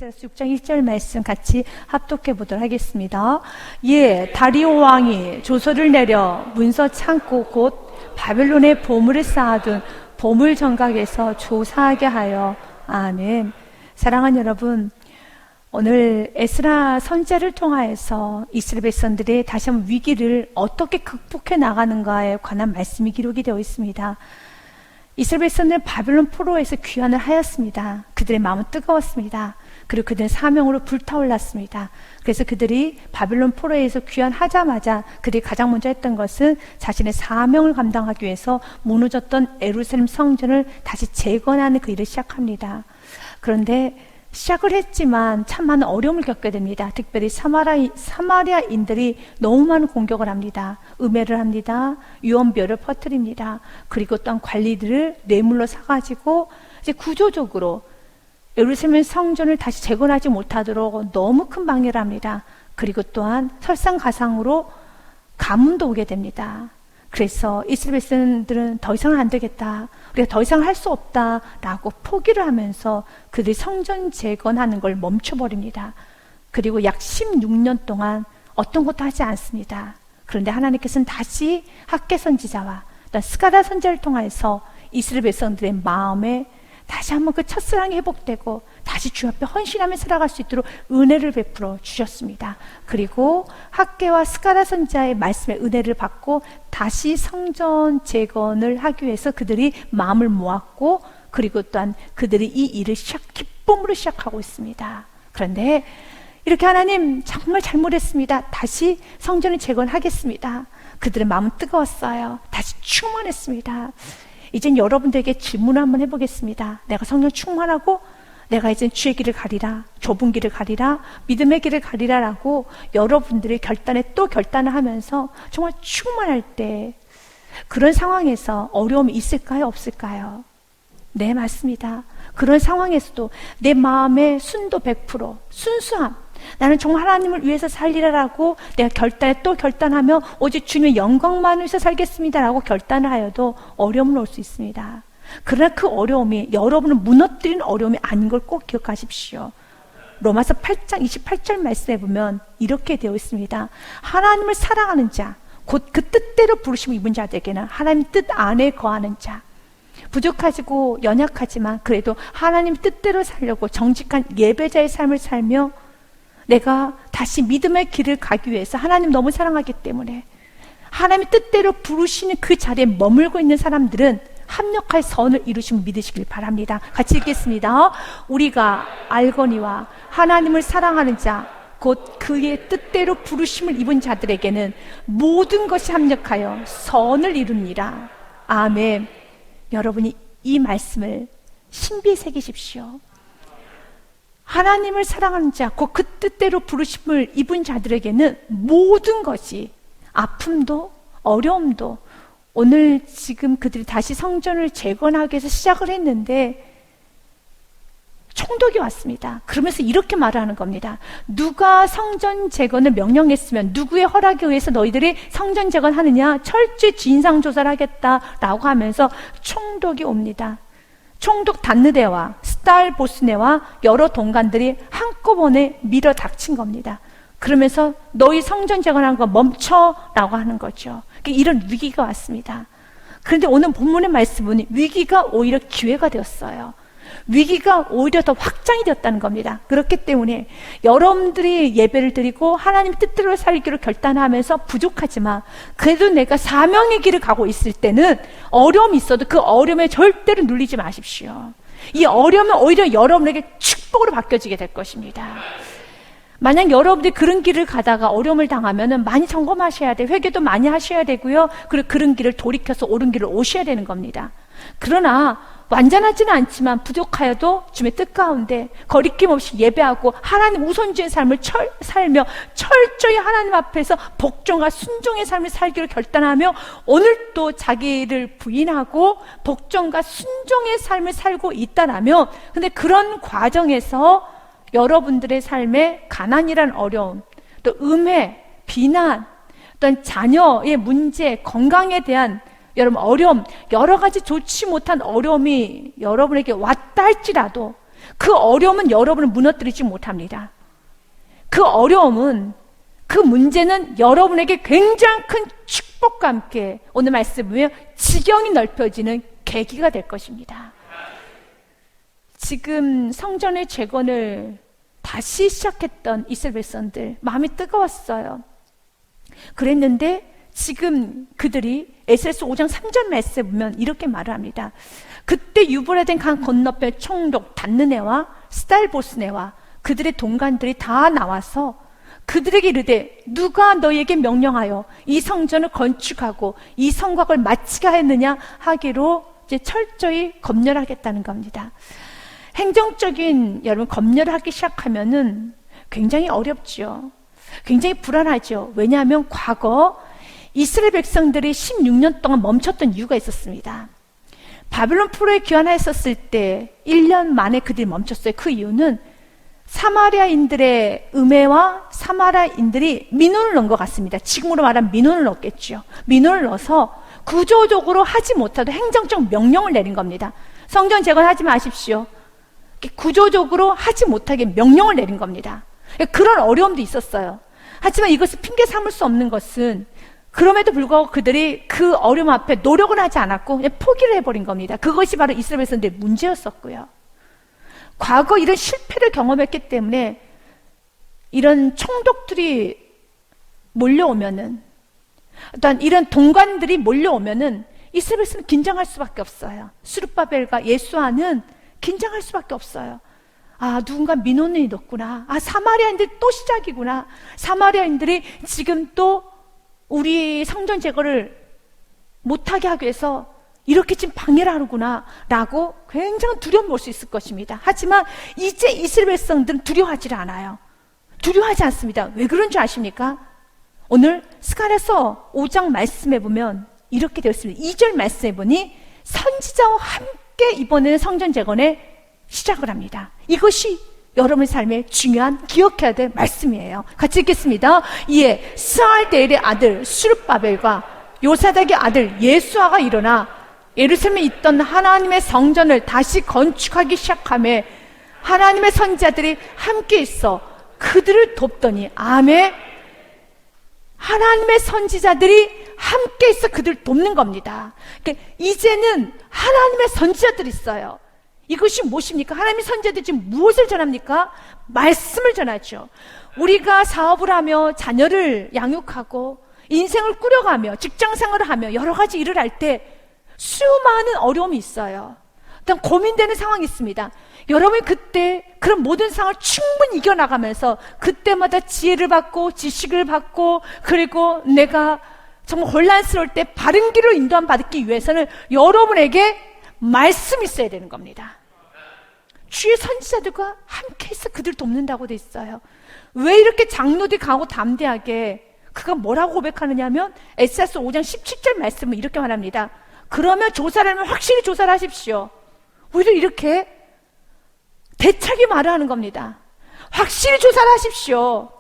에스라서 6장 1절 말씀 같이 합독해 보도록 하겠습니다. 예, 다리오 왕이 조서를 내려 문서 창고 곧 바벨론의 보물을 쌓아둔 보물 정각에서 조사하게 하여. 아멘. 사랑하는 여러분, 오늘 에스라 선지자를 통하여서 이스라엘 백성들의 다시 한번 위기를 어떻게 극복해 나가는가에 관한 말씀이 기록이 되어 있습니다. 이스라엘 백성들은 바벨론 포로에서 귀환을 하였습니다. 그들의 마음은 뜨거웠습니다. 그리고 그들은 사명으로 불타올랐습니다. 그래서 그들이 바벨론 포로에서 귀환하자마자 그들이 가장 먼저 했던 것은 자신의 사명을 감당하기 위해서 무너졌던 예루살렘 성전을 다시 재건하는 그 일을 시작합니다. 그런데 시작을 했지만 참 많은 어려움을 겪게 됩니다. 특별히 사마리아인들이 너무 많은 공격을 합니다. 음해를 합니다. 유언비어를 퍼뜨립니다. 그리고 또한 관리들을 뇌물로 사가지고 이제 구조적으로 예루살렘 성전을 다시 재건하지 못하도록 너무 큰 방해를 합니다. 그리고 또한 설상가상으로 가뭄도 오게 됩니다. 그래서 이스라엘 백성들은 더 이상은 안 되겠다, 우리가 더 이상 할 수 없다라고 포기를 하면서 그들이 성전 재건하는 걸 멈춰버립니다. 그리고 약 16년 동안 어떤 것도 하지 않습니다. 그런데 하나님께서는 다시 학개 선지자와 스가랴 선지자를 통해서 이스라엘 백성들의 마음에 다시 한번 그 첫사랑이 회복되고 다시 주 앞에 헌신하며 살아갈 수 있도록 은혜를 베풀어 주셨습니다. 그리고 학개와 스가랴 선지자의 말씀의 은혜를 받고 다시 성전 재건을 하기 위해서 그들이 마음을 모았고, 그리고 또한 그들이 이 일을 기쁨으로 시작하고 있습니다. 그런데 이렇게 하나님 정말 잘못했습니다, 다시 성전을 재건하겠습니다. 그들의 마음은 뜨거웠어요. 다시 충만했습니다. 이젠 여러분들에게 질문을 한번 해보겠습니다. 내가 성령 충만하고 내가 이젠 주의 길을 가리라, 좁은 길을 가리라, 믿음의 길을 가리라 라고 여러분들의 결단에 또 결단을 하면서 정말 충만할 때 그런 상황에서 어려움이 있을까요, 없을까요? 네, 맞습니다. 그런 상황에서도 내 마음의 순도 100%, 순수함, 나는 정말 하나님을 위해서 살리라라고 내가 결단에 또 결단하며 오직 주님의 영광만을 위해서 살겠습니다라고 결단을 하여도 어려움은 올 수 있습니다. 그러나 그 어려움이 여러분을 무너뜨리는 어려움이 아닌 걸 꼭 기억하십시오. 로마서 8장 28절 말씀에 보면 이렇게 되어 있습니다. 하나님을 사랑하는 자, 곧 그 뜻대로 부르심을 입은 자들에게는 하나님 뜻 안에 거하는 자, 부족하지고 연약하지만 그래도 하나님 뜻대로 살려고 정직한 예배자의 삶을 살며 내가 다시 믿음의 길을 가기 위해서 하나님 너무 사랑하기 때문에 하나님의 뜻대로 부르시는 그 자리에 머물고 있는 사람들은 합력할 선을 이루심을 믿으시길 바랍니다. 같이 읽겠습니다. 우리가 알거니와 하나님을 사랑하는 자, 곧 그의 뜻대로 부르심을 입은 자들에게는 모든 것이 합력하여 선을 이루니라. 아멘. 여러분이 이 말씀을 신비에 새기십시오. 하나님을 사랑하는 자, 곧 그 뜻대로 부르심을 입은 자들에게는 모든 것이, 아픔도 어려움도, 오늘 지금 그들이 다시 성전을 재건하기 위해서 시작을 했는데 총독이 왔습니다. 그러면서 이렇게 말을 하는 겁니다. 누가 성전 재건을 명령했으면 누구의 허락에 의해서 너희들이 성전 재건하느냐, 철저히 진상조사를 하겠다라고 하면서 총독이 옵니다. 총독 단느대와 스타일 보스네와 여러 동관들이 한꺼번에 밀어 닥친 겁니다. 그러면서 너희 성전 재건하는 거 멈춰라고 하는 거죠. 이런 위기가 왔습니다. 그런데 오늘 본문의 말씀은 위기가 오히려 기회가 되었어요. 위기가 오히려 더 확장이 되었다는 겁니다. 그렇기 때문에 여러분들이 예배를 드리고 하나님 뜻대로 살기로 결단하면서 부족하지만 그래도 내가 사명의 길을 가고 있을 때는 어려움이 있어도 그 어려움에 절대로 눌리지 마십시오. 이 어려움은 오히려 여러분에게 축복으로 바뀌어지게 될 것입니다. 만약 여러분들이 그런 길을 가다가 어려움을 당하면 많이 점검하셔야 돼요. 회개도 많이 하셔야 되고요. 그리고 그런 길을 돌이켜서 옳은 길을 오셔야 되는 겁니다. 그러나 완전하지는 않지만 부족하여도 주님의 뜻 가운데 거리낌 없이 예배하고 하나님 우선주의 삶을 살며 철저히 하나님 앞에서 복종과 순종의 삶을 살기로 결단하며 오늘 또 자기를 부인하고 복종과 순종의 삶을 살고 있다라면, 근데 그런 과정에서 여러분들의 삶에 가난이란 어려움, 또 음해, 비난, 어떤 자녀의 문제, 건강에 대한 여러분 어려움, 여러 가지 좋지 못한 어려움이 여러분에게 왔다 할지라도 그 어려움은 여러분을 무너뜨리지 못합니다. 그 어려움은, 그 문제는 여러분에게 굉장히 큰 축복과 함께 오늘 말씀 보면 지경이 넓혀지는 계기가 될 것입니다. 지금 성전의 재건을 다시 시작했던 이스라엘 백성들 마음이 뜨거웠어요. 그랬는데 지금 그들이 에스겔서 5장 3절 말씀에 보면 이렇게 말을 합니다. 그때 유브라데 강 건너편 총독 단느네와 스달보스네와 그들의 동관들이 다 나와서 그들에게 이르되 누가 너희에게 명령하여 이 성전을 건축하고 이 성곽을 마치게 하였느냐 하기로 이제 철저히 검열하겠다는 겁니다. 행정적인 여러분 검열을 하기 시작하면은 굉장히 어렵죠. 굉장히 불안하죠. 왜냐하면 과거 이스라엘 백성들이 16년 동안 멈췄던 이유가 있었습니다. 바벨론 포로에 귀환하였을 때 1년 만에 그들이 멈췄어요. 그 이유는 사마리아인들의 음해와 사마리아인들이 민원을 넣은 것 같습니다. 지금으로 말하면 민원을 넣었겠죠. 민원을 넣어서 구조적으로 하지 못하도 행정적 명령을 내린 겁니다. 성전 재건하지 마십시오. 구조적으로 하지 못하게 명령을 내린 겁니다. 그런 어려움도 있었어요. 하지만 이것을 핑계 삼을 수 없는 것은 그럼에도 불구하고 그들이 그 어려움 앞에 노력을 하지 않았고 그냥 포기를 해버린 겁니다. 그것이 바로 이스라엘 백성들의 문제였었고요. 과거 이런 실패를 경험했기 때문에 이런 총독들이 몰려오면은 어떤 이런 동관들이 몰려오면은 이스라엘 백성은 긴장할 수밖에 없어요. 스룹바벨과 예수아는 긴장할 수밖에 없어요. 아, 누군가 민원이 넣었구나. 아, 사마리아인들이 또 시작이구나. 사마리아인들이 지금 또 우리 성전 제거를 못하게 하기 위해서 이렇게 지금 방해를 하는구나 라고 굉장히 두려움 올 수 있을 것입니다. 하지만 이제 이스라엘 백성들은 두려워하지 않아요. 두려워하지 않습니다. 왜 그런 줄 아십니까? 오늘 스가랴서 5장 말씀에 보면 이렇게 되어 있습니다. 2절 말씀에 보니 선지자와 함께 이번에는 성전 재건에 시작을 합니다. 이것이 여러분의 삶에 중요한 기억해야 될 말씀이에요. 같이 읽겠습니다. 이에 스알데엘의 아들 스룹바벨과 요사닥의 아들 예수아가 일어나 예루살렘에 있던 하나님의 성전을 다시 건축하기 시작하며 하나님의 선지자들이 함께 있어 그들을 돕더니 아멘. 하나님의 선지자들이 함께 있어 그들을 돕는 겁니다. 그러니까 이제는 하나님의 선지자들이 있어요. 이것이 무엇입니까? 하나님의 선지자들이 지금 무엇을 전합니까? 말씀을 전하죠. 우리가 사업을 하며 자녀를 양육하고 인생을 꾸려가며 직장생활을 하며 여러 가지 일을 할 때 수많은 어려움이 있어요. 일단 고민되는 상황이 있습니다. 여러분이 그때 그런 모든 상황을 충분히 이겨나가면서 그때마다 지혜를 받고 지식을 받고 그리고 내가 정말 혼란스러울 때 바른 길로 인도함 받기 위해서는 여러분에게 말씀이 있어야 되는 겁니다. 주의 선지자들과 함께해서 그들 돕는다고 돼 있어요. 왜 이렇게 장로들이 강하고 담대하게 그가 뭐라고 고백하느냐 하면 에스겔서 5장 17절 말씀은 이렇게 말합니다. 그러면 조사를 하면 확실히 조사를 하십시오. 오히려 이렇게 대차게 말을 하는 겁니다. 확실히 조사를 하십시오.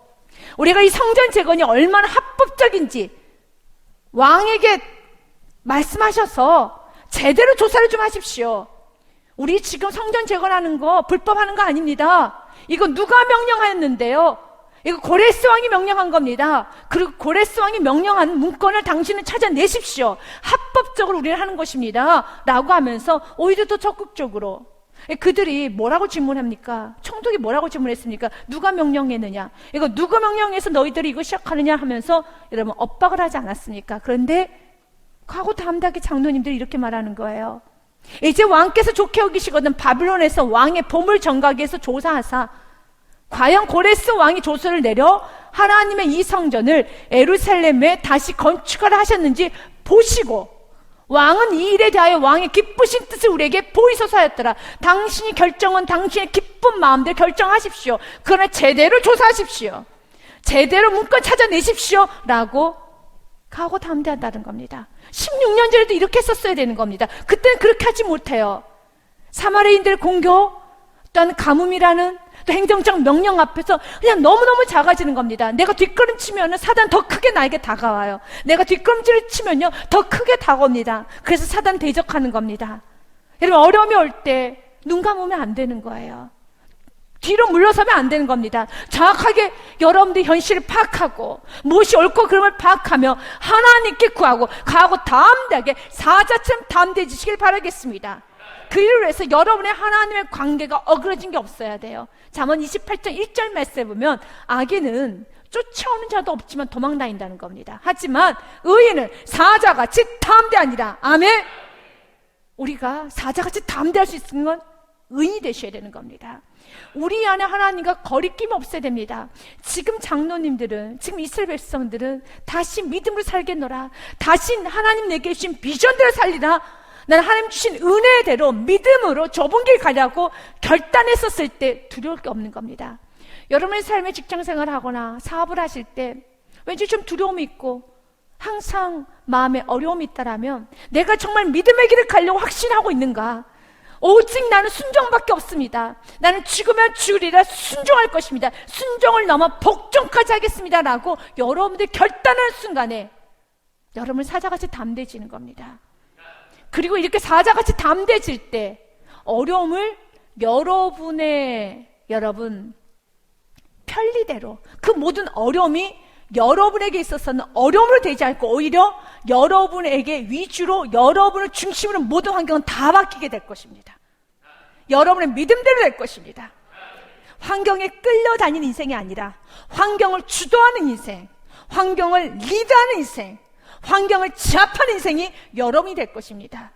우리가 이 성전 재건이 얼마나 합법적인지 왕에게 말씀하셔서 제대로 조사를 좀 하십시오. 우리 지금 성전 재건하는 거 불법하는 거 아닙니다. 이거 누가 명령하였는데요? 이거 고레스 왕이 명령한 겁니다. 그리고 고레스 왕이 명령한 문건을 당신은 찾아내십시오. 합법적으로 우리는 하는 것입니다 라고 하면서 오히려 더 적극적으로 그들이 뭐라고 질문합니까? 총독이 뭐라고 질문했습니까? 누가 명령했느냐? 이거 누가 명령해서 너희들이 이거 시작하느냐 하면서 여러분 엇박을 하지 않았습니까? 그런데 과거 담대하게 장로님들이 이렇게 말하는 거예요. 이제 왕께서 좋게 여기시거든 바빌론에서 왕의 보물 정각에서 조사하사 과연 고레스 왕이 조서를 내려 하나님의 이 성전을 예루살렘에 다시 건축하라 하셨는지 보시고 왕은 이 일에 대하여 왕의 기쁘신 뜻을 우리에게 보이소서 하였더라. 당신이 결정은 당신의 기쁜 마음대로 결정하십시오. 그러나 제대로 조사하십시오. 제대로 문건 찾아내십시오 라고 가고 담대하다는 겁니다. 16년 전에도 이렇게 했었어야 되는 겁니다. 그때는 그렇게 하지 못해요. 사마리아인들의 공격, 또한 가뭄이라는 또 행정적 명령 앞에서 그냥 너무너무 작아지는 겁니다. 내가 뒷걸음치면 사단 더 크게 나에게 다가와요. 내가 뒷걸음질을 치면요 더 크게 다가옵니다. 그래서 사단 대적하는 겁니다. 여러분 어려움이 올 때 눈 감으면 안 되는 거예요. 뒤로 물러서면 안 되는 겁니다. 정확하게 여러분들 현실을 파악하고 무엇이 옳고 그름을 파악하며 하나님께 구하고 가고 담대하게 사자처럼 담대해지시길 바라겠습니다. 그 일을 위해서 여러분의 하나님의 관계가 어그러진 게 없어야 돼요. 잠언 28장 1절 말씀에 보면 악인은 쫓아오는 자도 없지만 도망다닌다는 겁니다. 하지만 의인은 사자같이 담대하니라. 아멘. 우리가 사자같이 담대할 수 있는 건 의인이 되셔야 되는 겁니다. 우리 안에 하나님과 거리낌 없어야 됩니다. 지금 장로님들은, 지금 이스라엘 백성들은 다시 믿음으로 살겠노라, 다시 하나님 내게 주신 비전대로 살리라, 나는 하나님 주신 은혜대로 믿음으로 좁은 길 가려고 결단했었을 때 두려울 게 없는 겁니다. 여러분의 삶의 직장생활을 하거나 사업을 하실 때 왠지 좀 두려움이 있고 항상 마음에 어려움이 있다라면 내가 정말 믿음의 길을 가려고 확신하고 있는가? 오직 나는 순종밖에 없습니다. 나는 죽으면 죽으리라 순종할 것입니다. 순종을 넘어 복종까지 하겠습니다 라고 여러분들이 결단하는 순간에 여러분 사자같이 담대해지는 겁니다. 그리고 이렇게 사자같이 담대해질 때 어려움을 여러분 편리대로, 그 모든 어려움이 여러분에게 있어서는 어려움으로 되지 않고 오히려 여러분에게 위주로, 여러분을 중심으로 모든 환경은 다 바뀌게 될 것입니다. 여러분의 믿음대로 될 것입니다. 환경에 끌려다니는 인생이 아니라 환경을 주도하는 인생, 환경을 리드하는 인생, 환경을 제압하는 인생이 여러분이 될 것입니다.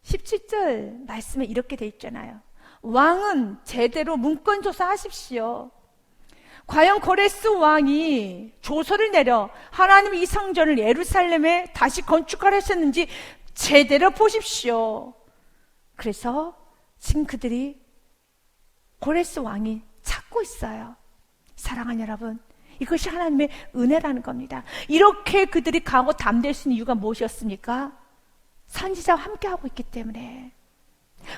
17절 말씀에 이렇게 돼 있잖아요. 왕은 제대로 문건조사하십시오. 과연 고레스 왕이 조서를 내려 하나님의 이 성전을 예루살렘에 다시 건축하려 했는지 제대로 보십시오. 그래서 지금 그들이 고레스 왕이 찾고 있어요. 사랑하는 여러분, 이것이 하나님의 은혜라는 겁니다. 이렇게 그들이 강하고 담대할 수 있는 이유가 무엇이었습니까? 선지자와 함께하고 있기 때문에,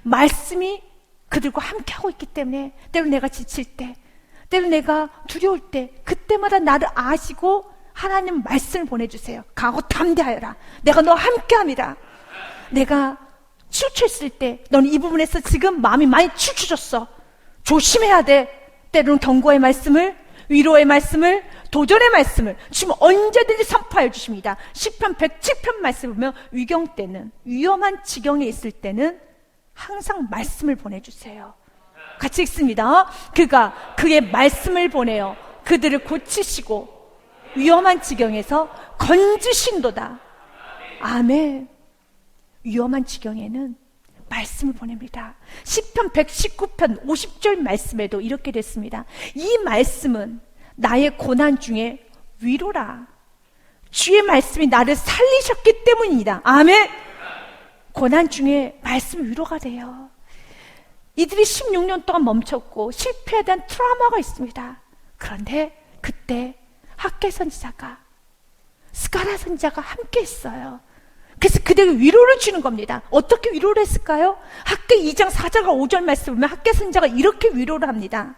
말씀이 그들과 함께하고 있기 때문에, 때로 내가 지칠 때, 때로 내가 두려울 때 그때마다 나를 아시고 하나님 말씀을 보내주세요. 강하고 담대하여라, 내가 너와 함께함이라. 내가 치우쳤을 때 너는 이 부분에서 지금 마음이 많이 치우쳐졌어, 조심해야 돼. 때로는 경고의 말씀을, 위로의 말씀을, 도전의 말씀을 지금 언제든지 선포해 주십니다. 시편 107편 말씀을 보면 위경 때는, 위험한 지경에 있을 때는 항상 말씀을 보내주세요. 같이 읽습니다. 그가 그의 말씀을 보내어 그들을 고치시고 위험한 지경에서 건지신도다. 아멘. 위험한 지경에는 말씀을 보냅니다. 시편 119편 50절 말씀에도 이렇게 됐습니다. 이 말씀은 나의 고난 중에 위로라. 주의 말씀이 나를 살리셨기 때문이다. 아멘. 고난 중에 말씀이 위로가 돼요. 이들이 16년 동안 멈췄고 실패에 대한 트라우마가 있습니다. 그런데 그때 학개 선지자가, 스가랴 선지자가 함께 했어요. 그래서 그들에게 위로를 주는 겁니다. 어떻게 위로를 했을까요? 학개 2장 4절과 5절 말씀 보면 학개 선지자가 이렇게 위로를 합니다.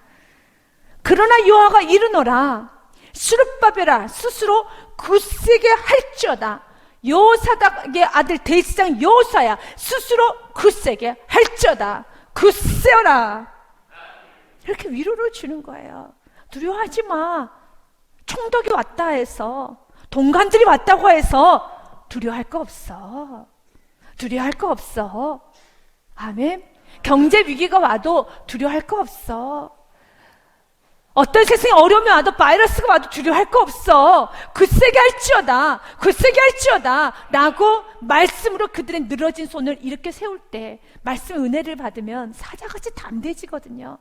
그러나 여호와가 이르노라, 스룹바벨아 스스로 굳세게 할지어다. 여호사닥의 아들 대지장 여호사야 스스로 굳세게 할지어다. 굳세어라. 이렇게 위로를 주는 거예요. 두려워하지 마. 총독이 왔다 해서, 동관들이 왔다고 해서 두려워할 거 없어. 두려워할 거 없어. 아멘. 경제 위기가 와도 두려워할 거 없어. 어떤 세상에 어려움이 와도, 바이러스가 와도 두려워할 거 없어. 굳세게 할지어다, 굳세게 할지어다 라고 말씀으로 그들의 늘어진 손을 이렇게 세울 때 말씀의 은혜를 받으면 사자같이 담대해지거든요.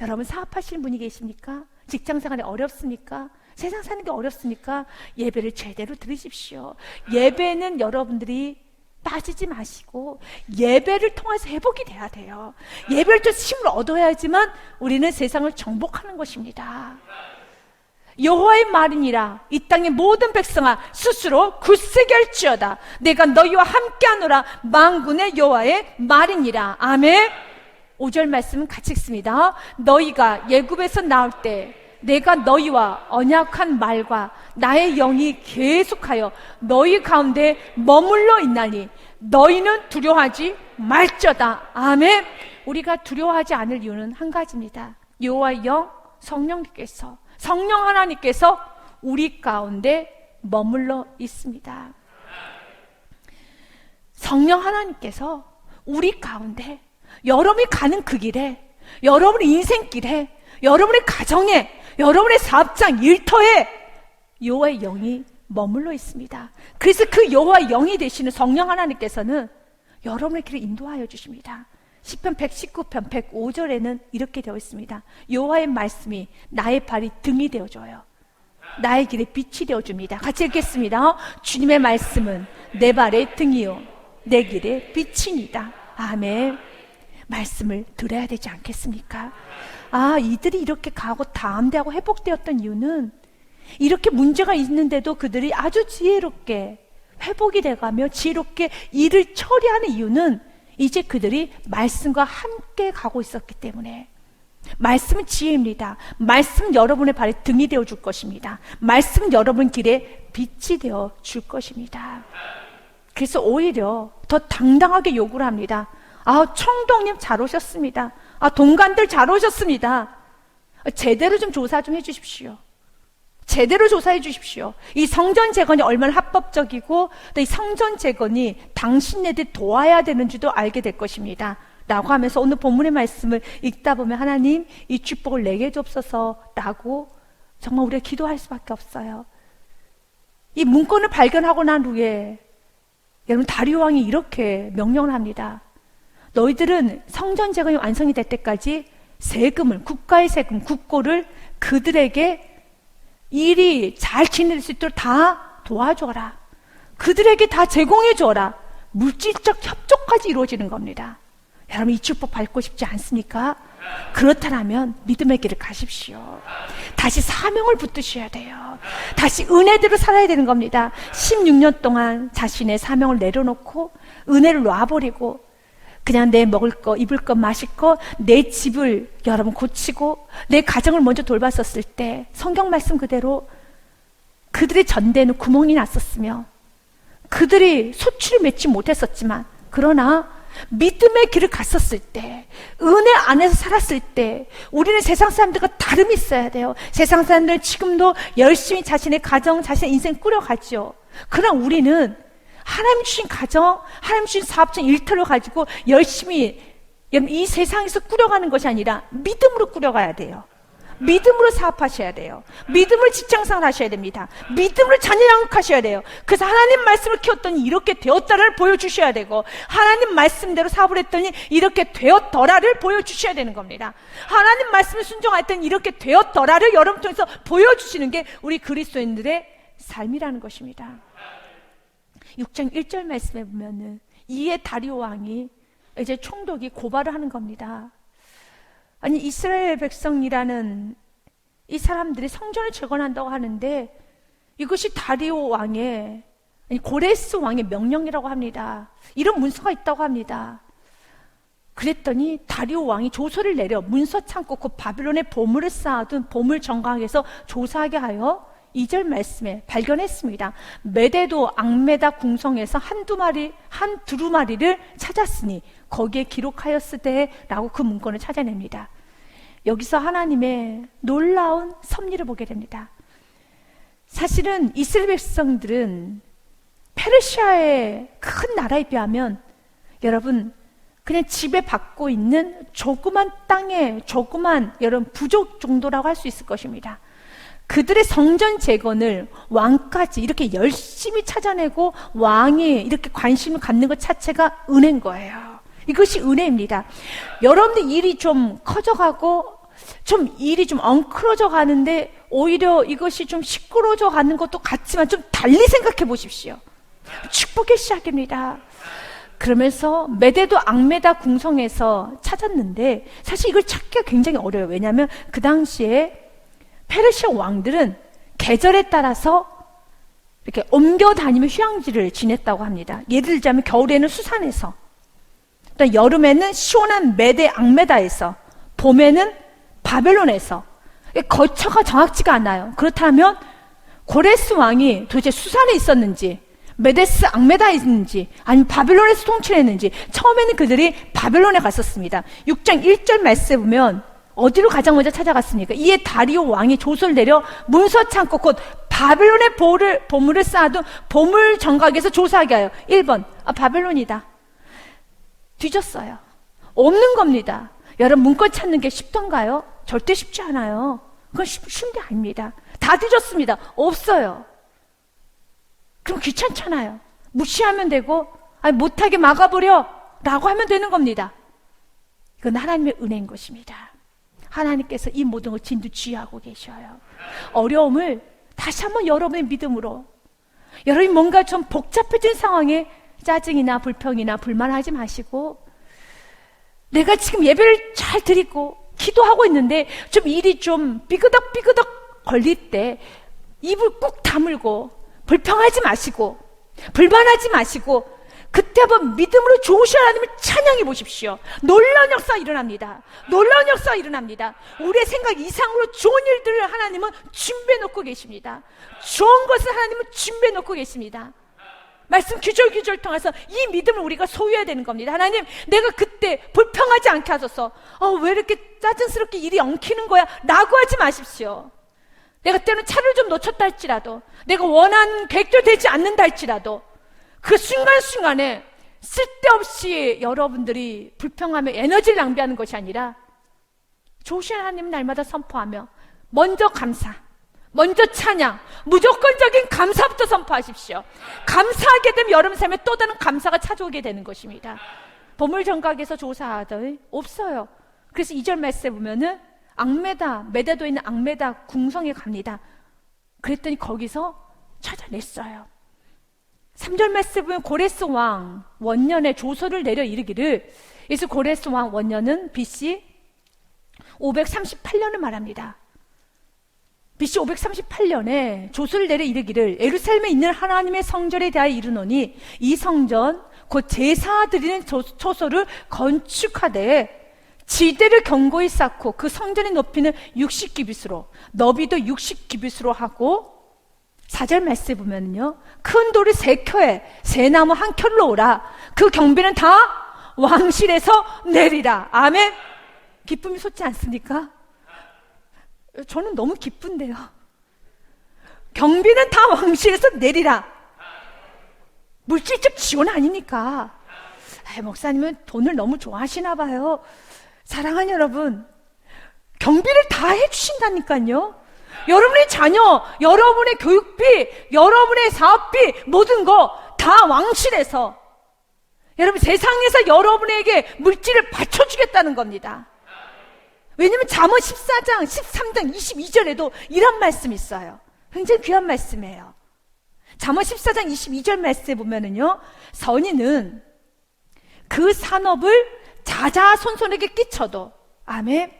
여러분, 사업하시는 분이 계십니까? 직장생활이 어렵습니까? 세상 사는 게 어렵습니까? 예배를 제대로 들으십시오. 예배는 여러분들이 빠지지 마시고 예배를 통해서 회복이 돼야 돼요. 예배를 통해서 힘을 얻어야지만 우리는 세상을 정복하는 것입니다. 여호와의 말이니라, 이 땅의 모든 백성아 스스로 굳세게 할지어다. 내가 너희와 함께하노라, 만군의 여호와의 말이니라. 아멘. 5절 말씀은 같이 읽습니다. 너희가 애굽에서 나올 때 내가 너희와 언약한 말과 나의 영이 계속하여 너희 가운데 머물러 있나니 너희는 두려워하지 말지어다. 아멘. 우리가 두려워하지 않을 이유는 한 가지입니다. 여호와의 영, 성령 하나님께서 우리 가운데 머물러 있습니다. 성령 하나님께서 우리 가운데, 여러분이 가는 그 길에, 여러분의 인생길에, 여러분의 가정에, 여러분의 사업장, 일터에 여호와의 영이 머물러 있습니다. 그래서 그 여호와의 영이 되시는 성령 하나님께서는 여러분의 길을 인도하여 주십니다. 시편 119편 105절에는 이렇게 되어 있습니다. 여호와의 말씀이 나의 발이 등이 되어줘요. 나의 길에 빛이 되어줍니다. 같이 읽겠습니다. 주님의 말씀은 내 발의 등이요 내 길에 빛이니다. 아멘. 말씀을 들어야 되지 않겠습니까? 이들이 이렇게 가고 다함대하고 회복되었던 이유는, 이렇게 문제가 있는데도 그들이 아주 지혜롭게 회복이 돼가며 지혜롭게 일을 처리하는 이유는 이제 그들이 말씀과 함께 가고 있었기 때문에. 말씀은 지혜입니다. 말씀은 여러분의 발에 등이 되어 줄 것입니다. 말씀은 여러분 길에 빛이 되어 줄 것입니다. 그래서 오히려 더 당당하게 요구를 합니다. 청동님 잘 오셨습니다. 동관들 잘 오셨습니다. 제대로 좀 조사 좀 해주십시오. 제대로 조사해 주십시오. 이 성전 재건이 얼마나 합법적이고 또 이 성전 재건이 당신네들 도와야 되는지도 알게 될 것입니다 라고 하면서 오늘 본문의 말씀을 읽다 보면, 하나님 이 축복을 내게 주옵소서 라고 정말 우리가 기도할 수밖에 없어요. 이 문건을 발견하고 난 후에 여러분, 다리오 왕이 이렇게 명령을 합니다. 너희들은 성전 재건이 완성이 될 때까지 세금을, 국가의 세금, 국고를 그들에게 일이 잘 진행될 수 있도록 다 도와줘라. 그들에게 다 제공해줘라. 물질적 협조까지 이루어지는 겁니다. 여러분, 이 축복 밟고 싶지 않습니까? 그렇다면 믿음의 길을 가십시오. 다시 사명을 붙드셔야 돼요. 다시 은혜대로 살아야 되는 겁니다. 16년 동안 자신의 사명을 내려놓고 은혜를 놔버리고 그냥 내 먹을 거, 입을 거, 마실 거, 내 집을 여러분 고치고 내 가정을 먼저 돌봤었을 때 성경 말씀 그대로 그들의 전대에는 구멍이 났었으며 그들이 소출을 맺지 못했었지만, 그러나 믿음의 길을 갔었을 때, 은혜 안에서 살았을 때 우리는 세상 사람들과 다름이 있어야 돼요. 세상 사람들은 지금도 열심히 자신의 가정, 자신의 인생 꾸려가죠. 그러나 우리는 하나님 주신 가정, 하나님 주신 사업장, 일터를 가지고 열심히 이 세상에서 꾸려가는 것이 아니라 믿음으로 꾸려가야 돼요. 믿음으로 사업하셔야 돼요. 믿음으로 직장생활 하셔야 됩니다. 믿음으로 자녀 양육하셔야 돼요. 그래서 하나님 말씀을 키웠더니 이렇게 되었다를 보여주셔야 되고, 하나님 말씀대로 사업을 했더니 이렇게 되었더라를 보여주셔야 되는 겁니다. 하나님 말씀을 순종했더니 이렇게 되었더라를 여러분 통해서 보여주시는 게 우리 그리스도인들의 삶이라는 것입니다. 6장 1절 말씀에 보면은 이에 다리오 왕이 이제 총독이 고발을 하는 겁니다. 아니, 이스라엘 백성이라는 이 사람들이 성전을 재건한다고 하는데 이것이 다리오 왕의, 아니 고레스 왕의 명령이라고 합니다. 이런 문서가 있다고 합니다. 그랬더니 다리오 왕이 조서를 내려 문서 창고 곧 바빌론의 보물을 쌓아둔 보물 정강에서 조사하게 하여 2절 말씀에 발견했습니다. 메데도 앙메다 궁성에서 한 두루마리를 찾았으니 거기에 기록하였으되 라고 그 문건을 찾아냅니다. 여기서 하나님의 놀라운 섭리를 보게 됩니다. 사실은 이스라엘 백성들은 페르시아의 큰 나라에 비하면 여러분 그냥 지배받고 있는 조그만 땅의 조그만 여러분 부족 정도라고 할 수 있을 것입니다. 그들의 성전 재건을 왕까지 이렇게 열심히 찾아내고 왕이 이렇게 관심을 갖는 것 자체가 은혜인 거예요. 이것이 은혜입니다. 여러분들 일이 좀 커져가고 좀 일이 좀 엉클어져 가는데 오히려 이것이 좀 시끄러워져 가는 것도 같지만 좀 달리 생각해 보십시오. 축복의 시작입니다. 그러면서 메데도 앙메다 궁성에서 찾았는데 사실 이걸 찾기가 굉장히 어려워요. 왜냐하면 그 당시에 페르시아 왕들은 계절에 따라서 이렇게 옮겨 다니며 휴양지를 지냈다고 합니다. 예를 들자면 겨울에는 수산에서, 또 여름에는 시원한 메데 앙메다에서, 봄에는 바벨론에서. 거처가 정확치가 않아요. 그렇다면 고레스 왕이 도대체 수산에 있었는지 메데스 앙메다인지 아니면 바벨론에서 통치를 했는지 처음에는 그들이 바벨론에 갔었습니다. 6장 1절 말씀에 보면 어디로 가장 먼저 찾아갔습니까? 이에 다리오 왕이 조소를 내려 문서 창고 곧 바벨론의 보물을 쌓아둔 보물 정각에서 조사하게 하여 1번 바벨론이다. 뒤졌어요. 없는 겁니다. 여러분 문건 찾는 게 쉽던가요? 절대 쉽지 않아요. 그건 쉬운 게 아닙니다. 다 뒤졌습니다. 없어요. 그럼 귀찮잖아요. 무시하면 되고 못하게 막아버려 라고 하면 되는 겁니다. 이건 하나님의 은혜인 것입니다. 하나님께서 이 모든 걸 진두지휘하고 계셔요. 어려움을 다시 한번 여러분의 믿음으로, 여러분이 뭔가 좀 복잡해진 상황에 짜증이나 불평이나 불만하지 마시고, 내가 지금 예배를 잘 드리고 기도하고 있는데 좀 일이 좀 삐그덕 걸릴 때 입을 꾹 다물고 불평하지 마시고 불만하지 마시고 그때 한번 믿음으로 좋으신 하나님을 찬양해 보십시오. 놀라운 역사가 일어납니다. 놀라운 역사가 일어납니다. 우리의 생각 이상으로 좋은 일들을 하나님은 준비해 놓고 계십니다. 좋은 것을 하나님은 준비해 놓고 계십니다. 말씀 규절 통해서 이 믿음을 우리가 소유해야 되는 겁니다. 하나님, 내가 그때 불평하지 않게 하소서. 왜 이렇게 짜증스럽게 일이 엉키는 거야? 라고 하지 마십시오. 내가 때로는 차를 좀 놓쳤다 할지라도, 내가 원하는 계획대로 되지 않는다 할지라도 그 순간순간에 쓸데없이 여러분들이 불평하며 에너지를 낭비하는 것이 아니라 좋으신 하나님 날마다 선포하며 먼저 감사, 먼저 찬양, 무조건적인 감사부터 선포하십시오. 감사하게 되면 여러분 삶에 또 다른 감사가 찾아오게 되는 것입니다. 보물정각에서 조사하더니 없어요. 그래서 2절 말씀에 보면은 메대도에 있는 앙메다 궁성에 갑니다. 그랬더니 거기서 찾아냈어요. 3절 말씀에 보면 고레스 왕 원년에 조서를 내려 이르기를, 그래서 고레스 왕 원년은 BC 538년을 말합니다. BC 538년에 조서를 내려 이르기를, 예루살렘에 있는 하나님의 성전에 대하여 이르노니 이 성전 곧 제사 드리는 초소를 건축하되 지대를 견고히 쌓고 그 성전의 높이는 60규빗으로 너비도 60규빗으로 하고, 4절 말씀에 보면요, 큰 돌을 3켜에 새 나무 1켤로 오라. 그 경비는 다 왕실에서 내리라. 아멘. 기쁨이 솟지 않습니까? 저는 너무 기쁜데요. 경비는 다 왕실에서 내리라. 물질적 지원 아닙니까? 목사님은 돈을 너무 좋아하시나 봐요. 사랑하는 여러분, 경비를 다 해주신다니까요. 여러분의 자녀, 여러분의 교육비, 여러분의 사업비, 모든 거 다 왕실에서, 여러분 세상에서 여러분에게 물질을 받쳐주겠다는 겁니다. 왜냐하면 잠언 14장 13장 22절에도 이런 말씀이 있어요. 굉장히 귀한 말씀이에요. 잠언 14장 22절 말씀에 보면은요, 선인은 그 산업을 자자손손에게 끼쳐도, 아멘,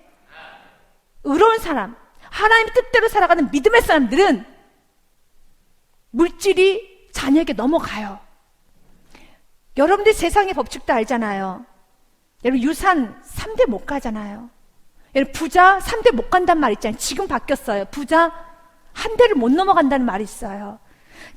의로운 사람, 하나님의 뜻대로 살아가는 믿음의 사람들은 물질이 자녀에게 넘어가요. 여러분들 세상의 법칙도 알잖아요. 여러분 유산 3대 못 가잖아요. 여러분 부자 3대 못 간다는 말 있잖아요. 지금 바뀌었어요. 부자 한 대를 못 넘어간다는 말이 있어요.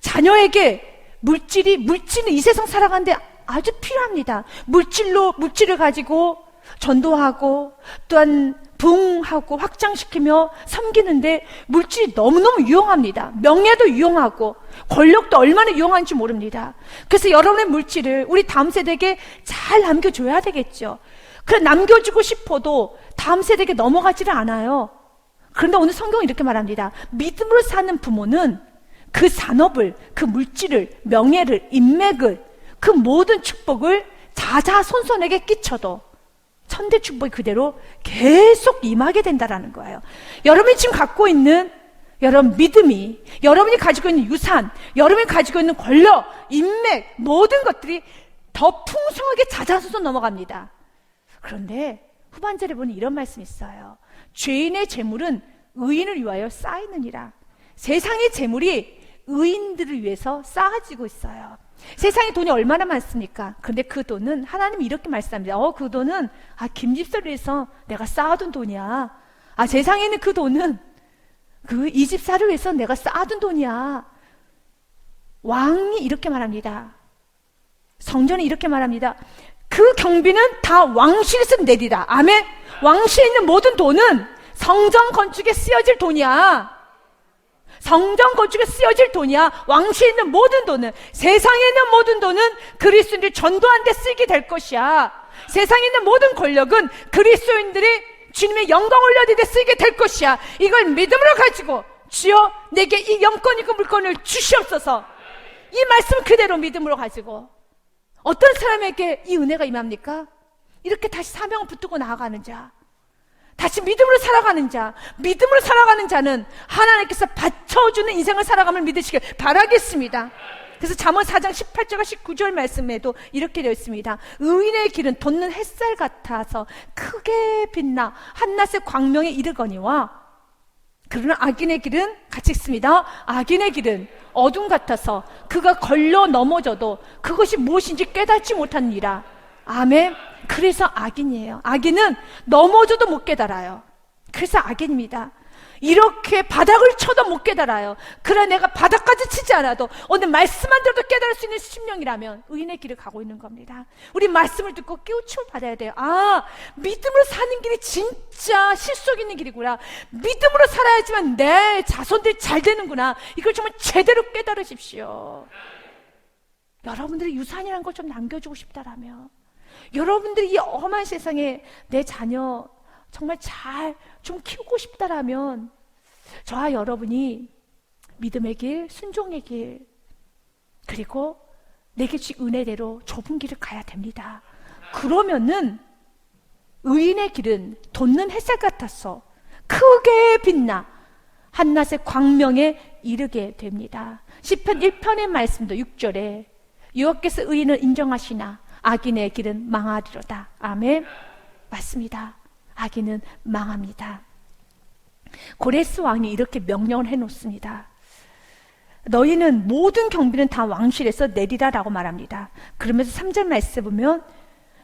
자녀에게 물질은 이 세상 살아가는데 아주 필요합니다. 물질을 가지고 전도하고 또한 부흥하고 확장시키며 섬기는데 물질이 너무너무 유용합니다. 명예도 유용하고 권력도 얼마나 유용한지 모릅니다. 그래서 여러분의 물질을 우리 다음 세대에게 잘 남겨줘야 되겠죠. 그래 남겨주고 싶어도 다음 세대에게 넘어가지를 않아요. 그런데 오늘 성경은 이렇게 말합니다. 믿음으로 사는 부모는 그 산업을, 그 물질을, 명예를, 인맥을, 그 모든 축복을 자자손손에게 끼쳐도 천대 축복이 그대로 계속 임하게 된다라는 거예요. 여러분이 지금 갖고 있는 여러분 믿음이, 여러분이 가지고 있는 유산, 여러분이 가지고 있는 권력, 인맥, 모든 것들이 더 풍성하게 자자손손 넘어갑니다. 그런데 후반절에 보니 이런 말씀이 있어요. 죄인의 재물은 의인을 위하여 쌓이느니라. 세상의 재물이 의인들을 위해서 쌓아지고 있어요. 세상에 돈이 얼마나 많습니까? 그런데 그 돈은 하나님이 이렇게 말씀합니다. 그 돈은 김집사를 위해서 내가 쌓아둔 돈이야. 세상에는 그 돈은 그 이 집사를 위해서 내가 쌓아둔 돈이야. 왕이 이렇게 말합니다. 성전이 이렇게 말합니다. 그 경비는 다 왕실에서 내리라. 아멘. 왕실에 있는 모든 돈은 성전 건축에 쓰여질 돈이야. 성전 건축에 쓰여질 돈이야. 왕실에 있는 모든 돈은, 세상에 있는 모든 돈은 그리스도인들이 전도하는 데 쓰이게 될 것이야. 세상에 있는 모든 권력은 그리스도인들이 주님의 영광을 올려드릴 때 쓰이게 될 것이야. 이걸 믿음으로 가지고 주여 내게 이 영권이고 물권을 주시옵소서. 이 말씀 그대로 믿음으로 가지고 어떤 사람에게 이 은혜가 임합니까? 이렇게 다시 사명을 붙들고 나아가는 자, 다시 믿음으로 살아가는 자, 믿음으로 살아가는 자는 하나님께서 받쳐주는 인생을 살아감을 믿으시길 바라겠습니다. 그래서 잠언 4장 18절과 19절 말씀에도 이렇게 되어 있습니다. 의인의 길은 돋는 햇살 같아서 크게 빛나 한낮의 광명에 이르거니와, 그러나 악인의 길은 같이 읽습니다. 악인의 길은 어둠 같아서 그가 걸려 넘어져도 그것이 무엇인지 깨닫지 못하니라. 아멘. 그래서 악인이에요. 악인은 넘어져도 못 깨달아요. 그래서 악인입니다. 이렇게 바닥을 쳐도 못 깨달아요. 그러나 내가 바닥까지 치지 않아도 오늘 말씀만 들어도 깨달을 수 있는 심령이라면 의인의 길을 가고 있는 겁니다. 우리 말씀을 듣고 깨우침을 받아야 돼요. 아, 믿음으로 사는 길이 진짜 실속 있는 길이구나. 믿음으로 살아야지만 내 자손들이 잘 되는구나. 이걸 정말 제대로 깨달으십시오. 여러분들의 유산이라는 걸 좀 남겨주고 싶다라며, 여러분들이 이 험한 세상에 내 자녀 정말 잘 좀 키우고 싶다라면 저와 여러분이 믿음의 길, 순종의 길, 그리고 내게 주신 은혜대로 좁은 길을 가야 됩니다. 그러면은 의인의 길은 돋는 햇살 같아서 크게 빛나 한낮의 광명에 이르게 됩니다. 시편 1편의 말씀도 6절에 여호와께서 의인을 인정하시나 악인의 길은 망하리로다. 아멘. 맞습니다. 악인은 망합니다. 고레스 왕이 이렇게 명령을 해놓습니다. 너희는 모든 경비는 다 왕실에서 내리라라고 말합니다. 그러면서 3절 말씀 보면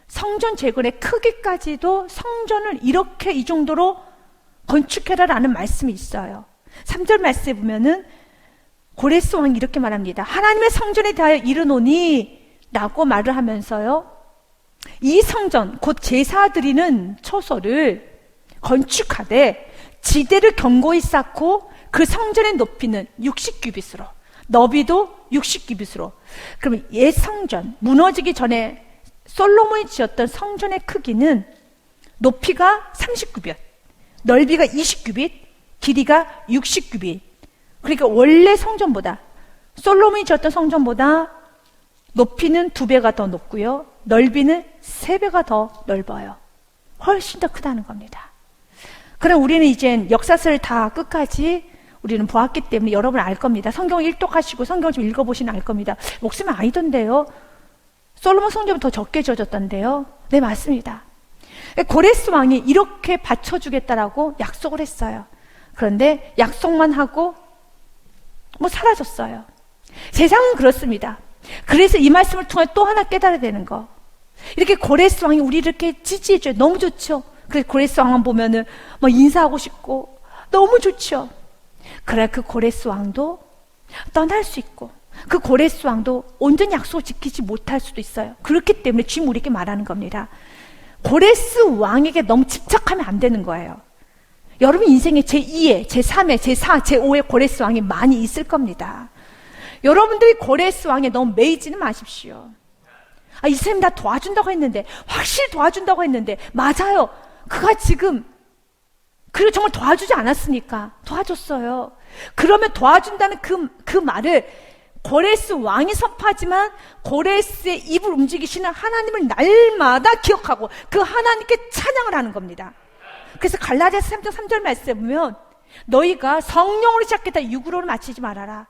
성전 재건의 크기까지도 성전을 이렇게 이 정도로 건축해라라는 말씀이 있어요. 3절 말씀에 보면은 고레스 왕이 이렇게 말합니다. 하나님의 성전에 대하여 이르노니 라고 말을 하면서요, 이 성전 곧 제사 드리는 처소를 건축하되 지대를 견고히 쌓고 그 성전의 높이는 60규빗으로 너비도 60규빗으로. 그러면 옛 성전 무너지기 전에 솔로몬이 지었던 성전의 크기는 높이가 30규빗, 넓이가 20규빗, 길이가 60규빗. 그러니까 원래 성전보다, 솔로몬이 지었던 성전보다 높이는 2배가 더 높고요, 넓이는 3배가 더 넓어요. 훨씬 더 크다는 겁니다. 그럼 우리는 이젠 역사서를 다 끝까지 우리는 보았기 때문에 여러분 알 겁니다. 성경 일독하시고 성경 좀 읽어보시면 알 겁니다. 목숨은 아니던데요, 솔로몬 성전은 더 적게 지어졌던데요. 네, 맞습니다. 고레스 왕이 이렇게 바쳐주겠다라고 약속을 했어요. 그런데 약속만 하고 사라졌어요. 세상은 그렇습니다. 그래서 이 말씀을 통해 또 하나 깨달아야 되는 거, 이렇게 고레스 왕이 우리 이렇게 지지해줘요. 너무 좋죠. 그래서 고레스 왕만 보면은 인사하고 싶고 너무 좋죠. 그래, 그 고레스 왕도 떠날 수 있고 그 고레스 왕도 온전히 약속을 지키지 못할 수도 있어요. 그렇기 때문에 주님 우리에게 말하는 겁니다. 고레스 왕에게 너무 집착하면 안 되는 거예요. 여러분 인생에 제2의, 제3의, 제4, 제5의 고레스 왕이 많이 있을 겁니다. 여러분들이 고레스 왕에 너무 매이지는 마십시오. 이 사람이 나 도와준다고 했는데, 확실히 도와준다고 했는데, 맞아요. 그가 지금, 그리고 정말 도와주지 않았습니까? 도와줬어요. 그러면 도와준다는 그 말을 고레스 왕이 선포하지만 고레스의 입을 움직이시는 하나님을 날마다 기억하고 그 하나님께 찬양을 하는 겁니다. 그래서 갈라디아서 3장 3절 말씀에 보면 너희가 성령으로 시작했다 육으로는 마치지 말아라.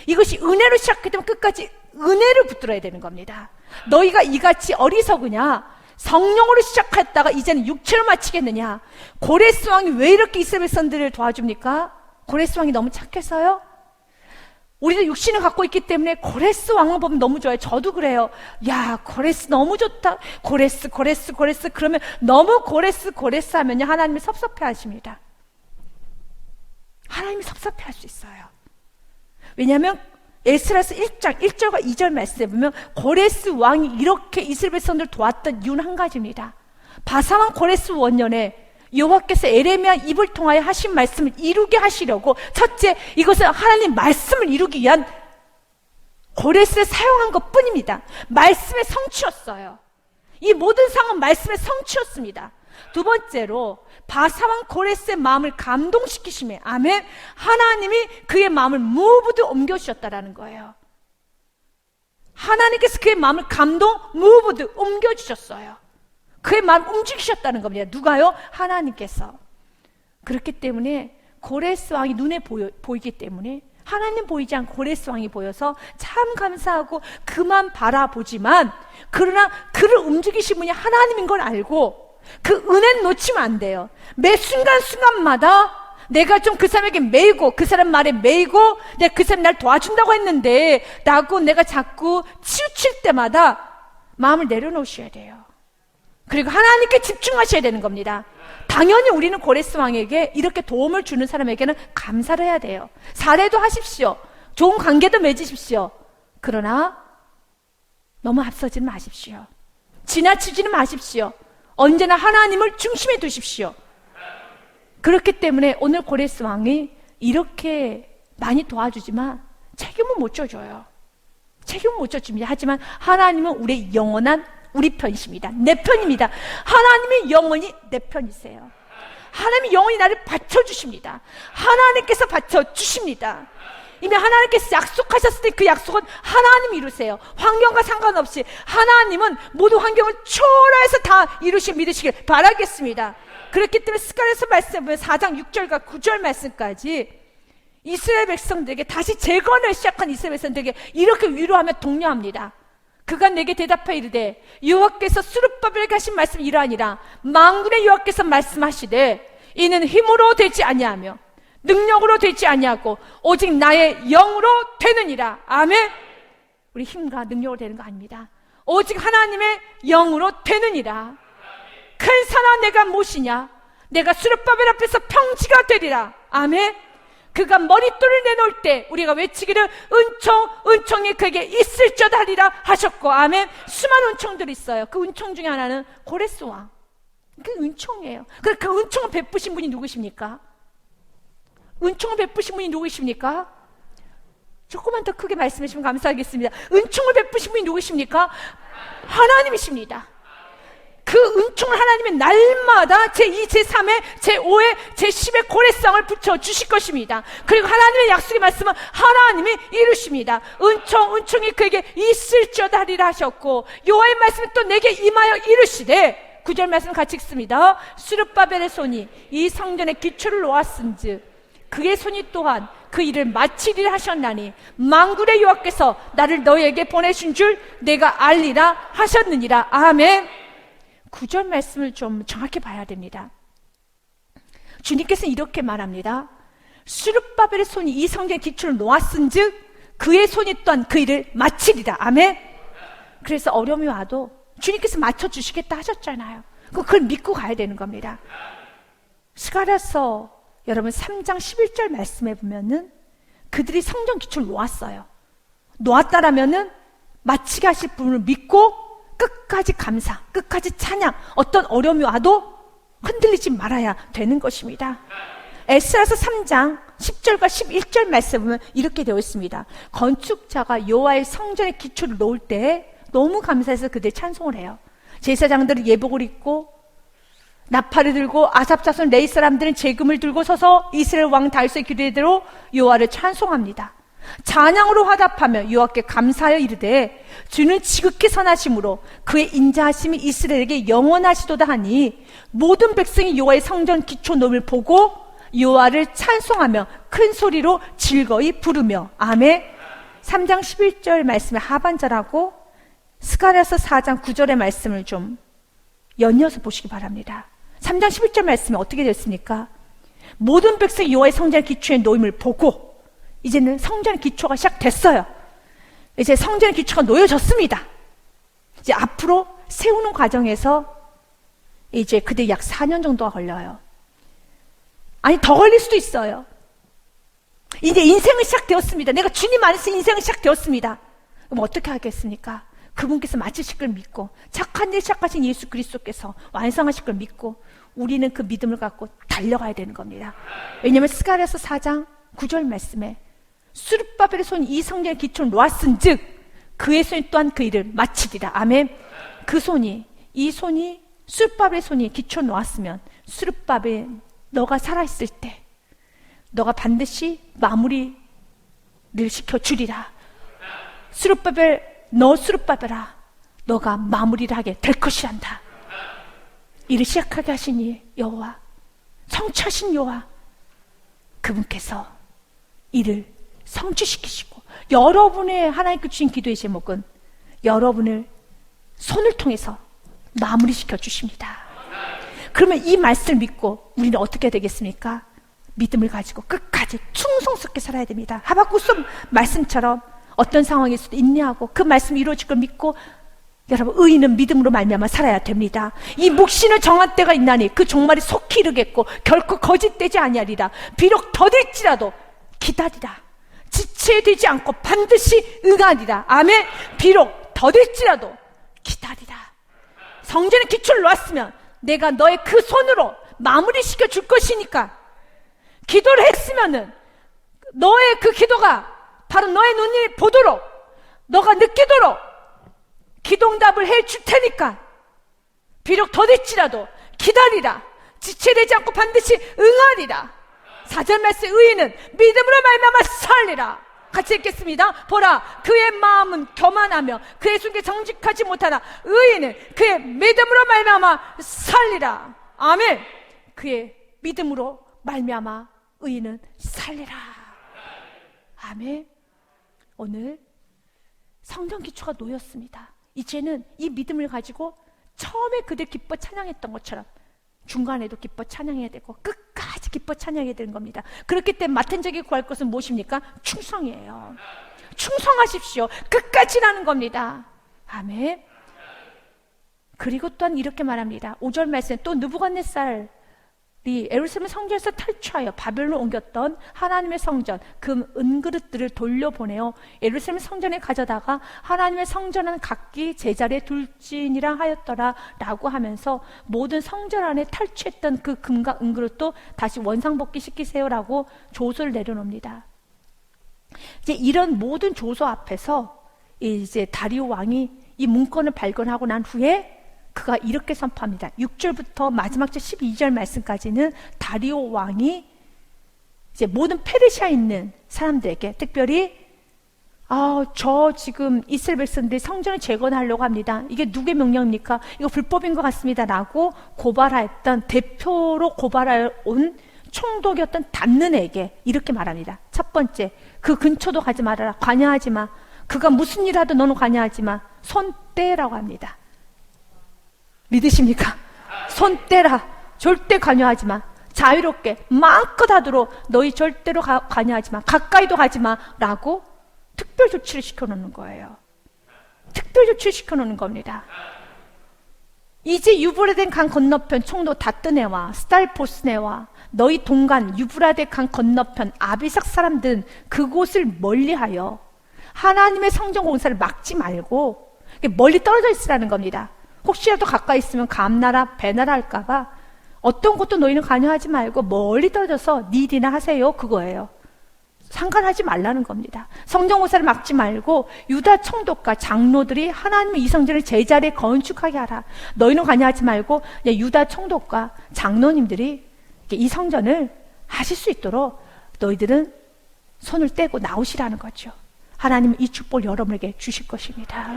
이것이 은혜로 시작했다면 끝까지 은혜를 붙들어야 되는 겁니다. 너희가 이같이 어리석으냐, 성령으로 시작했다가 이제는 육체로 마치겠느냐. 고레스 왕이 왜 이렇게 이스라엘 백성들을 도와줍니까? 고레스 왕이 너무 착해서요? 우리도 육신을 갖고 있기 때문에 고레스 왕을 보면 너무 좋아요. 저도 그래요. 야, 고레스 너무 좋다. 고레스 그러면 너무 고레스 하면요, 하나님이 섭섭해 하십니다. 하나님이 섭섭해 할 수 있어요. 왜냐하면 에스라서 1장 1절과 2절 말씀에 보면 고레스 왕이 이렇게 이스라엘 백성들을 도왔던 이유는 한 가지입니다. 바사왕 고레스 원년에 여호와께서 에레미야 입을 통하여 하신 말씀을 이루게 하시려고, 첫째, 이것은 하나님 말씀을 이루기 위한 고레스를 사용한 것 뿐입니다. 말씀의 성취였어요. 이 모든 상황은 말씀의 성취였습니다. 두 번째로 바사왕 고레스의 마음을 감동시키심에, 아멘, 하나님이 그의 마음을 무브드 옮겨주셨다라는 거예요. 하나님께서 그의 마음을 무브드 옮겨주셨어요. 그의 마음을 움직이셨다는 겁니다. 누가요? 하나님께서. 그렇기 때문에 고레스 왕이 눈에 보이기 때문에, 하나님 보이지 않고 고레스 왕이 보여서 참 감사하고 그만 바라보지만, 그러나 그를 움직이신 분이 하나님인 걸 알고 그 은혜는 놓치면 안 돼요. 매 순간순간마다 내가 좀 그 사람에게 매이고, 그 사람 말에 매이고, 내가 그 사람이 날 도와준다고 했는데 라고 내가 자꾸 치우칠 때마다 마음을 내려놓으셔야 돼요. 그리고 하나님께 집중하셔야 되는 겁니다. 당연히 우리는 고레스 왕에게 이렇게 도움을 주는 사람에게는 감사를 해야 돼요. 사례도 하십시오. 좋은 관계도 맺으십시오. 그러나 너무 앞서지는 마십시오. 지나치지는 마십시오. 언제나 하나님을 중심에 두십시오. 그렇기 때문에 오늘 고레스 왕이 이렇게 많이 도와주지만 책임은 못 져줘요. 책임은 못 져줍니다. 하지만 하나님은 우리의 영원한 우리 편이십니다. 내 편입니다. 하나님의 영원히 내 편이세요. 하나님이 영원히 나를 받쳐주십니다. 하나님께서 받쳐주십니다. 이미 하나님께서 약속하셨을 때 그 약속은 하나님이 이루세요. 환경과 상관없이 하나님은 모든 환경을 초월해서 다 믿으시길 바라겠습니다. 그렇기 때문에 스가랴서 말씀에 보면 4장 6절과 9절 말씀까지 이스라엘 백성들에게, 다시 재건을 시작한 이스라엘 백성들에게 이렇게 위로하며 독려합니다. 그가 내게 대답하여 이르되 여호와께서 스룹바벨에게 하신 말씀이 이러하니라. 만군의 여호와께서 말씀하시되 이는 힘으로 되지 아니하며 능력으로 되지 아니하고 오직 나의 영으로 되느니라. 아멘. 우리 힘과 능력으로 되는 거 아닙니다. 오직 하나님의 영으로 되느니라. 큰 산아 내가 무엇이냐? 내가 스룹바벨 앞에서 평지가 되리라. 아멘. 그가 머릿돌을 내놓을 때 우리가 외치기를 은총이 그에게 있을지어다 하리라 하셨고, 아멘. 수많은 은총들이 있어요. 그 은총 중에 하나는 고레스 왕. 그 은총이에요. 그 은총을 베푸신 분이 누구십니까? 은총을 베푸신 분이 누구십니까? 조금만 더 크게 말씀해 주시면 감사하겠습니다. 은총을 베푸신 분이 누구십니까? 하나님이십니다. 그 은총을 하나님의 날마다 제2, 제3회, 제5회, 제10회 고레스왕을 붙여주실 것입니다. 그리고 하나님의 약속의 말씀은 하나님이 이루십니다. 은총이 그에게 있을지어다 하리라 하셨고, 여호와의 말씀이 또 내게 임하여 이루시되, 9절 말씀 같이 읽습니다. 스룹바벨의 손이 이 성전의 기초를 놓았은즉 그의 손이 또한 그 일을 마치리라 하셨나니 만군의 여호와께서 나를 너희에게 보내신 줄 내가 알리라 하셨느니라. 아멘. 9절 말씀을 좀 정확히 봐야 됩니다. 주님께서는 이렇게 말합니다. 스룹바벨의 손이 이 성전의 기초를 놓았은즉 그의 손이 또한 그 일을 마치리라. 아멘. 그래서 어려움이 와도 주님께서 맞춰주시겠다 하셨잖아요. 그걸 믿고 가야 되는 겁니다. 스가랴서 여러분 3장 11절 말씀에 보면은 그들이 성전 기초를 놓았어요. 놓았다라면은 마치게 하실 분을 믿고 끝까지 감사, 끝까지 찬양, 어떤 어려움이 와도 흔들리지 말아야 되는 것입니다. 에스라서 3장 10절과 11절 말씀에 보면 이렇게 되어 있습니다. 건축자가 여호와의 성전의 기초를 놓을 때 너무 감사해서 그들 찬송을 해요. 제사장들은 예복을 입고 나팔을 들고 아삽 자손 레위 사람들은 제금을 들고 서서 이스라엘 왕 다윗의 규례대로 여호와를 찬송합니다. 찬양으로 화답하며 여호와께 감사하여 이르되 주는 지극히 선하심으로 그의 인자하심이 이스라엘에게 영원하시도다 하니 모든 백성이 여호와의 성전 기초 놓음을 보고 여호와를 찬송하며 큰 소리로 즐거이 부르며. 아멘. 3장 11절 말씀의 하반절하고 스가랴서 4장 9절의 말씀을 좀 연이어서 보시기 바랍니다. 3장 11절 말씀이 어떻게 됐습니까? 모든 백성이 여호와의 성전 기초에 놓임을 보고, 이제는 성전 기초가 시작됐어요. 이제 성전 기초가 놓여졌습니다. 이제 앞으로 세우는 과정에서 이제 그때 약 4년 정도가 걸려요. 아니 더 걸릴 수도 있어요. 이제 인생은 시작되었습니다. 내가 주님 안에서 인생은 시작되었습니다. 그럼 어떻게 하겠습니까? 그분께서 마치실 걸 믿고 착한 일 시작하신 예수 그리스도께서 완성하실 걸 믿고 우리는 그 믿음을 갖고 달려가야 되는 겁니다. 왜냐하면 스가랴서 4장 9절 말씀에 스룹바벨의 손이 이 성전의 기초를 놓았은즉 그의 손이 또한 그 일을 마치리라. 아멘. 그 손이, 이 손이, 스룹바벨의 손이 기초를 놓았으면 스룹바벨, 너가 살아있을 때 너가 반드시 마무리를 시켜주리라. 스룹바벨, 너 스룹바벨아, 너가 마무리를 하게 될 것이란다. 일을 시작하게 하신 여호와, 성취하신 여호와, 그분께서 일을 성취시키시고 여러분의 하나님께 주신 기도의 제목은 여러분을 손을 통해서 마무리시켜 주십니다. 그러면 이 말씀을 믿고 우리는 어떻게 되겠습니까? 믿음을 가지고 끝까지 충성스럽게 살아야 됩니다. 하박국서 말씀처럼 어떤 상황에서도 인내하고 그 말씀이 이루어질 걸 믿고, 여러분, 의인은 믿음으로 말미암아 살아야 됩니다. 이 묵신을 정한 때가 있나니 그 종말이 속히 이르겠고 결코 거짓되지 아니하리라. 비록 더딜지라도 기다리라. 지체되지 않고 반드시 응하리라. 아멘. 비록 더딜지라도 기다리라. 성전의 기초를 놓았으면 내가 너의 그 손으로 마무리시켜 줄 것이니까, 기도를 했으면은 너의 그 기도가 바로 너의 눈이 보도록, 너가 느끼도록 기도응답을 해줄 테니까 비록 더딜지라도 기다리라. 지체되지 않고 반드시 응하리라. 4절 말씀, 의인은 믿음으로 말미암아 살리라. 같이 읽겠습니다. 보라, 그의 마음은 교만하며 그의 손에 정직하지 못하나 의인은 그의 믿음으로 말미암아 살리라. 아멘. 그의 믿음으로 말미암아 의인은 살리라. 아멘. 오늘 성전 기초가 놓였습니다. 이제는 이 믿음을 가지고 처음에 그들 기뻐 찬양했던 것처럼 중간에도 기뻐 찬양해야 되고 끝까지 기뻐 찬양해야 되는 겁니다. 그렇기 때문에 맡은 자에게 구할 것은 무엇입니까? 충성이에요. 충성하십시오. 끝까지라는 겁니다. 아멘. 그리고 또한 이렇게 말합니다. 5절 말씀에 또 느부갓네살이 예루살렘 성전에서 탈취하여 바벨론으로 옮겼던 하나님의 성전, 금 은그릇들을 돌려보내어 예루살렘 성전에 가져다가 하나님의 성전은 각기 제자리에 둘지니라 하였더라 라고 하면서 모든 성전 안에 탈취했던 그 금과 은그릇도 다시 원상복귀 시키세요 라고 조서를 내려놓습니다. 이제 이런 모든 조서 앞에서 이제 다리오 왕이 이 문건을 발견하고 난 후에 그가 이렇게 선포합니다. 6절부터 마지막 절 12절 말씀까지는 다리오 왕이 이제 모든 페르시아에 있는 사람들에게 특별히 저 지금 이스라엘 백성들이 성전을 재건하려고 합니다. 이게 누구의 명령입니까? 이거 불법인 것 같습니다 라고 고발하였던, 대표로 고발해 온 총독이었던 단느에게 이렇게 말합니다. 첫 번째, 그 근처도 가지 말아라. 관여하지 마. 그가 무슨 일 하든 너는 관여하지 마. 손 떼라고 합니다. 믿으십니까? 손 떼라. 절대 관여하지 마. 자유롭게 마음껏 하도록 너희 절대로 관여하지 마. 가까이도 가지 마 라고 특별 조치를 시켜놓는 거예요. 특별 조치를 시켜놓는 겁니다. 이제 유브라데 강 건너편 총독 다뜨네와 스탈포스네와 너희 동간 유브라데 강 건너편 아비삭 사람들은 그곳을 멀리하여 하나님의 성전 공사를 막지 말고 멀리 떨어져 있으라는 겁니다. 혹시라도 가까이 있으면 감나라 배나라 할까봐 어떤 것도 너희는 관여하지 말고 멀리 떨어져서 네 일이나 하세요, 그거예요. 상관하지 말라는 겁니다. 성전 공사를 막지 말고 유다 총독과 장로들이 하나님의 이 성전을 제자리에 건축하게 하라. 너희는 관여하지 말고 유다 총독과 장로님들이 이 성전을 하실 수 있도록 너희들은 손을 떼고 나오시라는 거죠. 하나님은 이 축복을 여러분에게 주실 것입니다.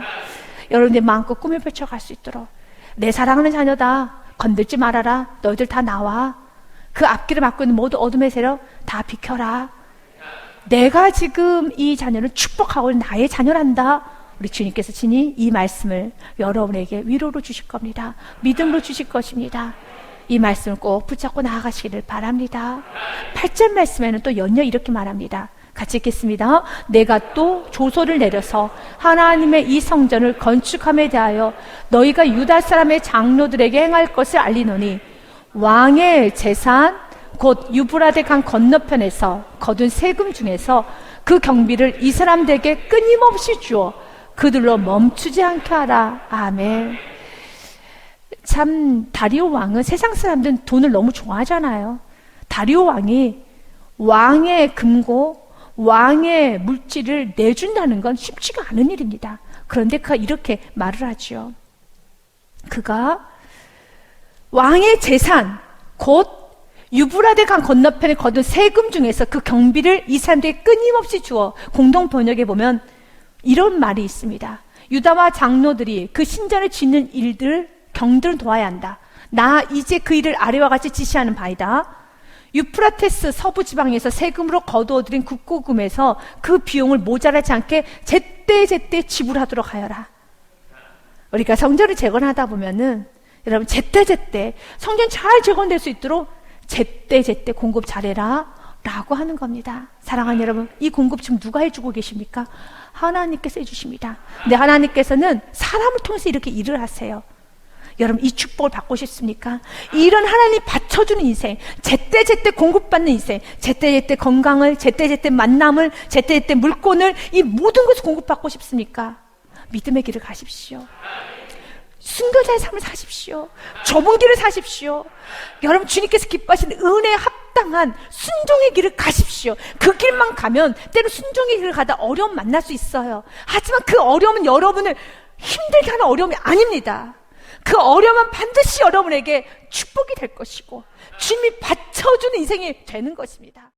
여러분들 마음껏 꿈을 펼쳐갈 수 있도록, 내 사랑하는 자녀다, 건들지 말아라, 너희들 다 나와, 그 앞길을 막고 있는 모든 어둠의 세력 다 비켜라, 내가 지금 이 자녀를 축복하고 있는 나의 자녀란다. 우리 주님께서 친히 이 말씀을 여러분에게 위로로 주실 겁니다. 믿음으로 주실 것입니다. 이 말씀을 꼭 붙잡고 나아가시기를 바랍니다. 8절 말씀에는 또 연이어 이렇게 말합니다. 같이 읽겠습니다. 내가 또 조서를 내려서 하나님의 이 성전을 건축함에 대하여 너희가 유다 사람의 장로들에게 행할 것을 알리노니 왕의 재산 곧 유브라데 강 건너편에서 거둔 세금 중에서 그 경비를 이 사람들에게 끊임없이 주어 그들로 멈추지 않게 하라. 아멘. 참 다리오 왕은, 세상 사람들은 돈을 너무 좋아하잖아요. 다리오 왕이 왕의 금고, 왕의 물질을 내준다는 건 쉽지가 않은 일입니다. 그런데 그가 이렇게 말을 하죠. 그가 왕의 재산, 곧 유브라데 강 건너편에 거둔 세금 중에서 그 경비를 이 사람들에게 끊임없이 주어, 공동 번역에 보면 이런 말이 있습니다. 유다와 장로들이 그 신전을 짓는 일들, 경들은 도와야 한다. 나 이제 그 일을 아래와 같이 지시하는 바이다. 유프라테스 서부 지방에서 세금으로 거두어들인 국고금에서 그 비용을 모자라지 않게 제때제때 지불하도록 하여라. 우리가 성전을 재건하다 보면은 여러분 제때제때 성전 잘 재건될 수 있도록 제때제때 공급 잘해라 라고 하는 겁니다. 사랑하는 여러분, 이 공급 지금 누가 해주고 계십니까? 하나님께서 해주십니다. 근데 하나님께서는 사람을 통해서 이렇게 일을 하세요. 여러분, 이 축복을 받고 싶습니까? 이런 하나님 받쳐주는 인생, 제때제때 공급받는 인생, 제때제때 건강을, 제때제때 만남을, 제때제때 물건을, 이 모든 것을 공급받고 싶습니까? 믿음의 길을 가십시오. 순교자의 삶을 사십시오. 좁은 길을 사십시오. 여러분, 주님께서 기뻐하시는 은혜에 합당한 순종의 길을 가십시오. 그 길만 가면 때로 순종의 길을 가다 어려움 만날 수 있어요. 하지만 그 어려움은 여러분을 힘들게 하는 어려움이 아닙니다. 그 어려움은 반드시 여러분에게 축복이 될 것이고 주님이 받쳐주는 인생이 되는 것입니다.